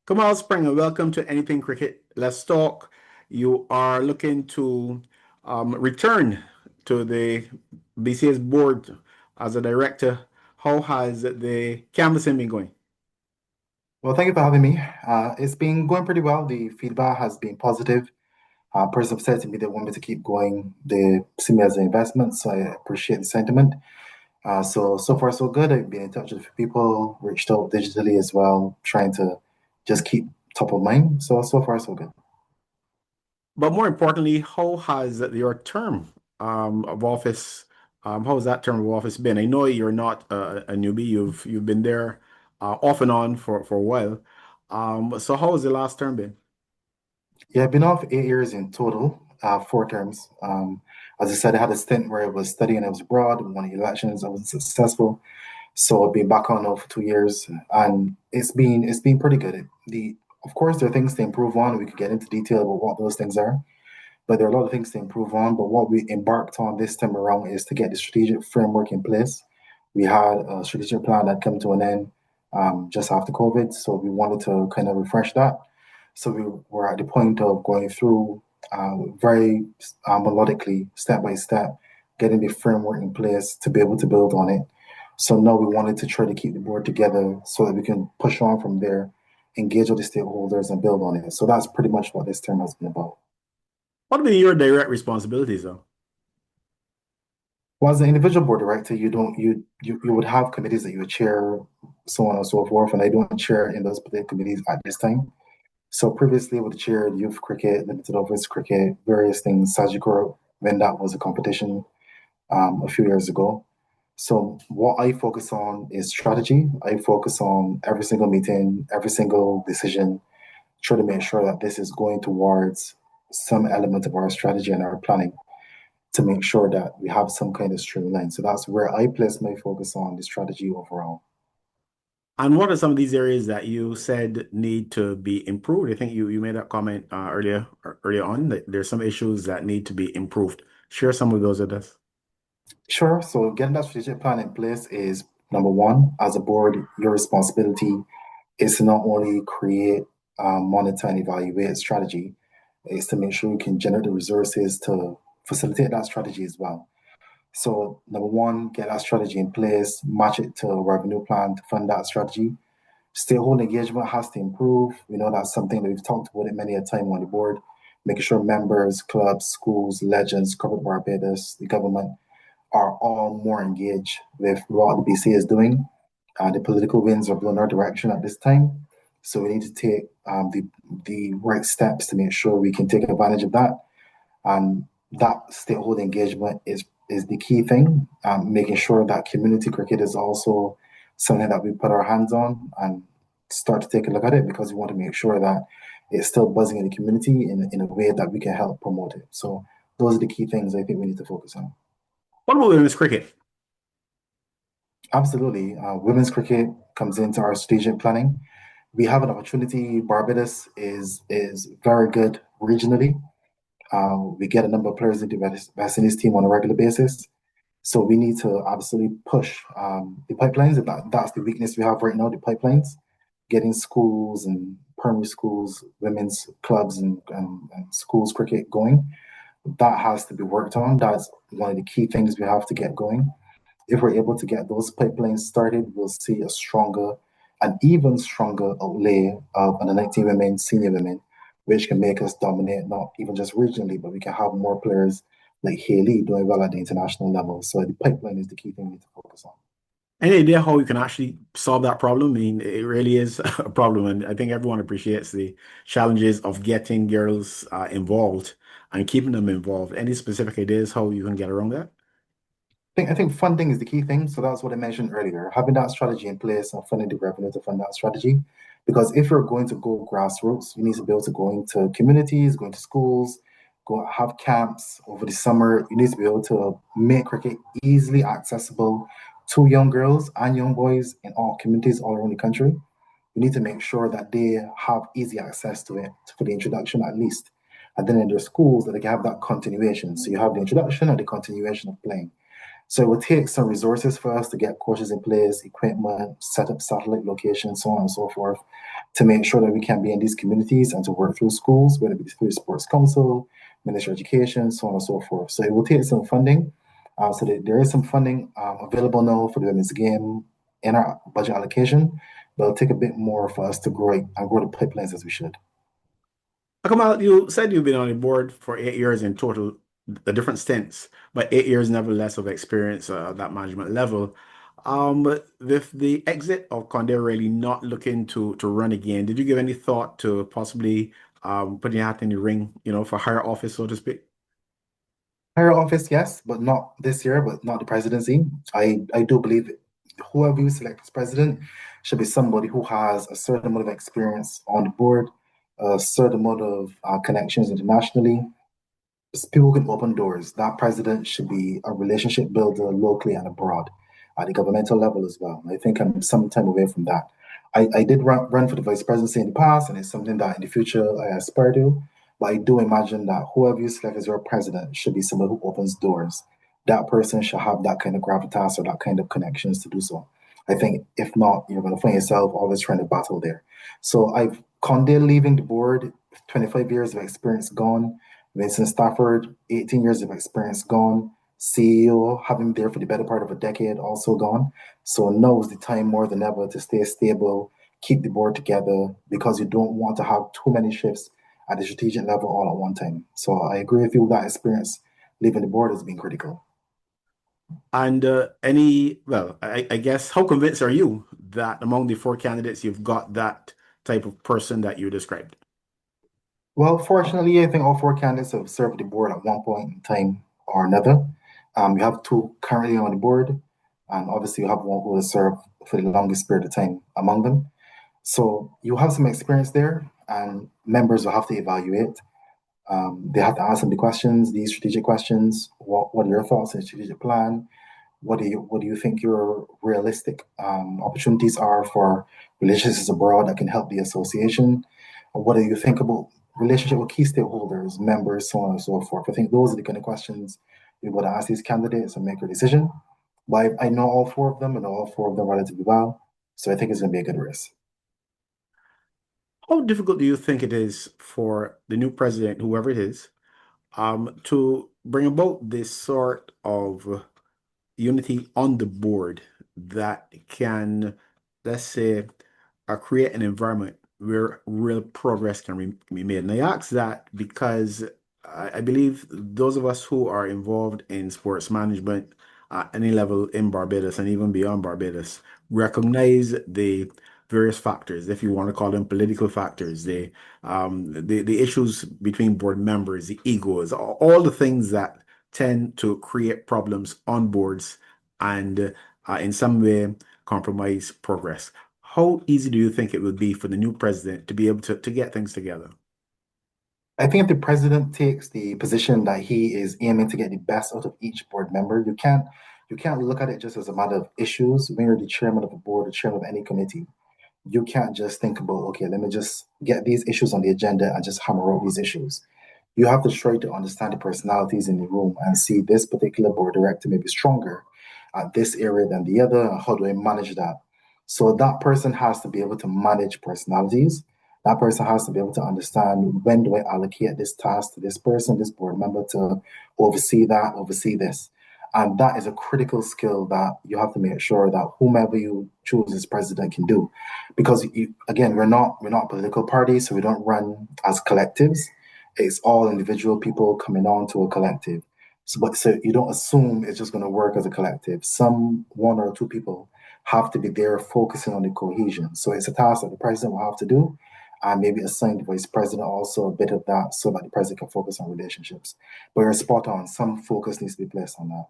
Kamal Springer, welcome to Anything Cricket. Let's talk. You are looking to return to the BCS board as a director. How has the canvassing been going? Well, thank you for having me. It's been going pretty well. The feedback has been positive. Persons have said to me they want me to keep going. They see me as an investment, so I appreciate the sentiment. So far so good. I've been in touch with a few people, reached out digitally as well, trying to just keep top of mind. So far so good. But more importantly, how has your term of office, how has that term of office been? I know you're not a newbie. You've been there off and on for a while. So how has the last term been? Yeah, I've been off 8 years in total, 4 terms. As I said, I had a stint where I was studying. I was abroad, won the elections. I was successful. So I've been back on now for 2 years, and it's been pretty good. Of course there are things to improve on. We could get into detail about what those things are, but there are a lot of things to improve on. But what we embarked on this time around is to get the strategic framework in place. We had a strategic plan that came to an end just after COVID, so we wanted to kind of refresh that. So we were at the point of going through very melodically, step by step, getting the framework in place to be able to build on it. So now we wanted to try to keep the board together so that we can push on from there, engage with the stakeholders, and build on it. So that's pretty much what this term has been about. What have been your direct responsibilities, though? Well, as an individual board director, you don't you would have committees that you would chair, so on and so forth, and I don't chair in those particular committees at this time. So previously, I would chair youth cricket, limited overs cricket, various things, Sagicor, when that was a competition a few years ago. So what I focus on is strategy. I focus on every single meeting, every single decision, try to make sure that this is going towards some element of our strategy and our planning to make sure that we have some kind of streamline. So that's where I place my focus on the strategy overall. And what are some of these areas that you said need to be improved? I think you made that comment earlier on that there's some issues that need to be improved. Share some of those with us. Sure. So getting that strategic plan in place is number one. As a board, your responsibility is to not only create, monitor, and evaluate strategy, is to make sure you can generate the resources to facilitate that strategy as well. So number one, get that strategy in place, match it to a revenue plan to fund that strategy. Stakeholder engagement has to improve. We know that's something that we've talked about it many a time on the board, making sure members, clubs, schools, legends, corporate Barbados, the government are all more engaged with what the BC is doing. The political winds are blowing our direction at this time. So we need to take the right steps to make sure we can take advantage of that. And that stakeholder engagement is the key thing. Making sure that community cricket is also something that we put our hands on and start to take a look at it because we want to make sure that it's still buzzing in the community in a way that we can help promote it. So those are the key things I think we need to focus on. What about women's cricket? Absolutely. Women's cricket comes into our strategic planning. We have an opportunity. Barbados is very good regionally. We get a number of players into the West Indies team on a regular basis. So we need to absolutely push the pipelines. That's the weakness we have right now, the pipelines. Getting schools and primary schools, women's clubs and schools cricket going. That has to be worked on. That's one of the key things we have to get going. If we're able to get those pipelines started, we'll see a stronger, an even stronger outlay of under 19 women, senior women, which can make us dominate not even just regionally, but we can have more players like Haley doing well at the international level. So the pipeline is the key thing we need to focus on. Any idea how you can actually solve that problem? I mean, it really is a problem, and I think everyone appreciates the challenges of getting girls involved and keeping them involved. Any specific ideas how you can get around that? I think funding is the key thing. So that's what I mentioned earlier. Having that strategy in place and funding the revenue to fund that strategy. Because if you're going to go grassroots, you need to be able to go into communities, go into schools, go have camps over the summer. You need to be able to make cricket easily accessible to young girls and young boys in all communities all around the country. You need to make sure that they have easy access to it for the introduction at least. And then in their schools that they can have that continuation. So you have the introduction and the continuation of playing. So it will take some resources for us to get coaches in place, equipment, set up satellite locations, so on and so forth, to make sure that we can be in these communities and to work through schools, whether it be through sports council, Ministry of Education, so on and so forth. So it will take some funding. There is some funding available now for the women's game in our budget allocation, but it'll take a bit more for us to grow it and grow the pipelines as we should. Kamal, you said you've been on the board for 8 years in total, the different stints, but 8 years nevertheless of experience at that management level. With the exit of Conde really not looking to run again, did you give any thought to possibly putting your hat in the ring, for higher office, so to speak? Higher office, yes, but not this year, but not the presidency. I do believe whoever you select as president should be somebody who has a certain amount of experience on the board, a certain amount of connections internationally, people can open doors. That president should be a relationship builder locally and abroad at the governmental level as well. I think I'm some time away from that. I did run for the vice presidency in the past, and it's something that in the future I aspire to. But I do imagine that whoever you select as your president should be someone who opens doors. That person should have that kind of gravitas or that kind of connections to do so. I think if not, you're going to find yourself always trying to battle there. So I've Conde leaving the board, 25 years of experience gone. Vincent Stafford, 18 years of experience gone. CEO, having been there for the better part of a decade, also gone. So now is the time more than ever to stay stable, keep the board together, because you don't want to have too many shifts at the strategic level all at one time. So I agree with you that experience leaving the board has been critical. And well, I guess, how convinced are you that among the four candidates, you've got that type of person that you described? Well, fortunately, I think all four candidates have served the board at one point in time or another. We have two currently on the board, and obviously you have one who has served for the longest period of time among them. So you have some experience there, and members will have to evaluate. They have to ask them the questions, these strategic questions. What are your thoughts on the strategic plan? What do you think your realistic opportunities are for relationships abroad that can help the association? What do you think about relationship with key stakeholders, members, so on and so forth? I think those are the kind of questions we would ask these candidates and make a decision. But I know all four of them and all four of them relatively well, so I think it's going to be a good race. How difficult do you think it is for the new president, whoever it is, to bring about this sort of unity on the board that can, let's say, create an environment where real progress can be made? And I ask that because I believe those of us who are involved in sports management at any level in Barbados and even beyond Barbados recognize the various factors, if you want to call them political factors, the issues between board members, the egos, all the things that tend to create problems on boards and in some way compromise progress. How easy do you think it would be for the new president to be able to get things together? I think if the president takes the position that he is aiming to get the best out of each board member, you can't look at it just as a matter of issues. When you're the chairman of a board, the chairman of any committee, you can't just think about, okay, let me just get these issues on the agenda and just hammer out these issues. You have to try to understand the personalities in the room and see this particular board director may be stronger at this area than the other. And how do I manage that? So that person has to be able to manage personalities. That person has to be able to understand when do I allocate this task to this person, this board member to oversee that, oversee this. And that is a critical skill that you have to make sure that whomever you choose as president can do. Because again, we're not a political party, so we don't run as collectives. It's all individual people coming on to a collective. So you don't assume it's just going to work as a collective. Some one or two people have to be there focusing on the cohesion. So it's a task that the president will have to do, and maybe assign the vice president also a bit of that so that the president can focus on relationships. But you're spot on. Some focus needs to be placed on that.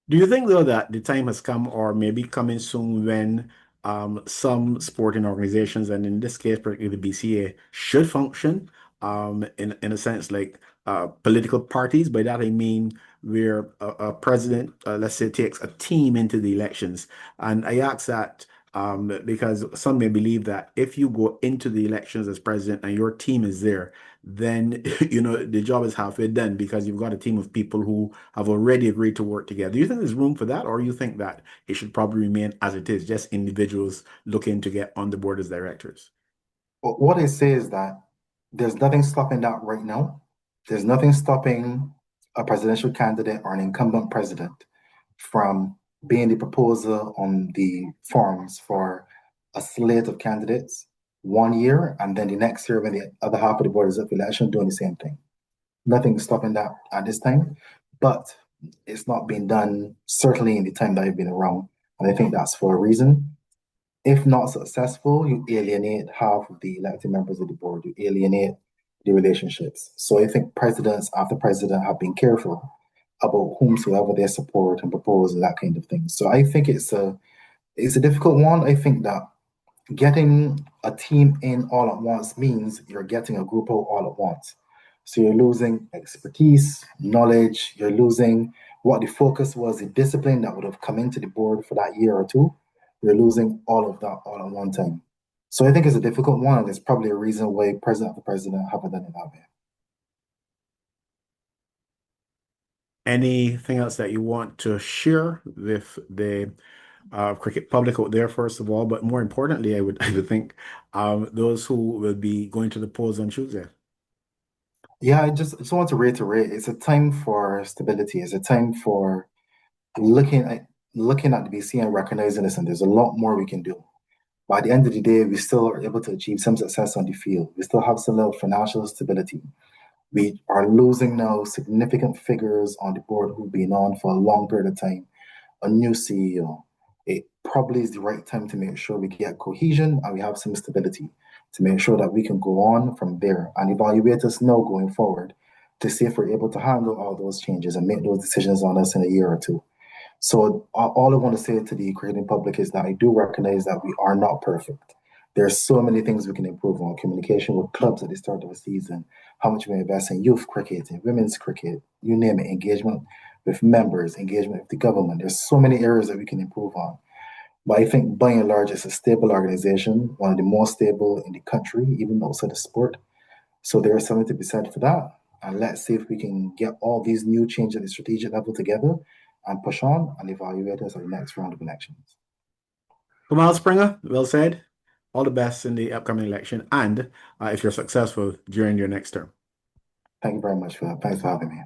Do you think, though, that the time has come, or maybe coming soon, when some sporting organizations, and in this case, particularly the BCA, should function in a sense like political parties? By that I mean where a president, let's say, takes a team into the elections. And I ask that Because some may believe that if you go into the elections as president and your team is there, then the job is halfway done because you've got a team of people who have already agreed to work together. Do you think there's room for that, or you think that it should probably remain as it is, just individuals looking to get on the board as directors? But what I say is that there's nothing stopping that right now. There's nothing stopping a presidential candidate or an incumbent president from being the proposer on the forms for a slate of candidates 1 year, and then the next year, when the other half of the board is up for election, doing the same thing. Nothing is stopping that at this time, but it's not been done certainly in the time that I've been around, and I think that's for a reason. If not successful, you alienate half of the elected members of the board. You alienate the relationships. So I think presidents after president have been careful about whomsoever they support and propose and that kind of thing. So I think it's a difficult one. I think that getting a team in all at once means you're getting a group out all at once. So you're losing expertise, knowledge, you're losing what the focus was, the discipline that would have come into the board for that year or two. You're losing all of that all at one time. So I think it's a difficult one, and there's probably a reason why president after president haven't done it that way. Anything else that you want to share with the cricket public out there, first of all, but more importantly, I would think those who will be going to the polls on Tuesday. Yeah, I just want to reiterate, it's a time for stability. It's a time for looking at looking at the BC and recognizing this, and there's a lot more we can do. By the end of the day, we still are able to achieve some success on the field. We still have some level of financial stability. We are losing now significant figures on the board who've been on for a long period of time. A new CEO. It probably is the right time to make sure we get cohesion and we have some stability to make sure that we can go on from there and evaluate us now going forward to see if we're able to handle all those changes and make those decisions on us in a year or two. So all I want to say to the creating public is that I do recognize that we are not perfect. There's so many things we can improve on communication with clubs at the start of a season, how much we invest in youth cricket, in women's cricket, you name it, engagement with members, engagement with the government. There's so many areas that we can improve on. But I think by and large, it's a stable organization, one of the most stable in the country, even outside the sport. So there is something to be said for that. And let's see if we can get all these new changes at the strategic level together and push on and evaluate us at the next round of elections. Kamal Springer, well said. All the best in the upcoming election and if you're successful during your next term. Thank you very much for that. Thanks for having me.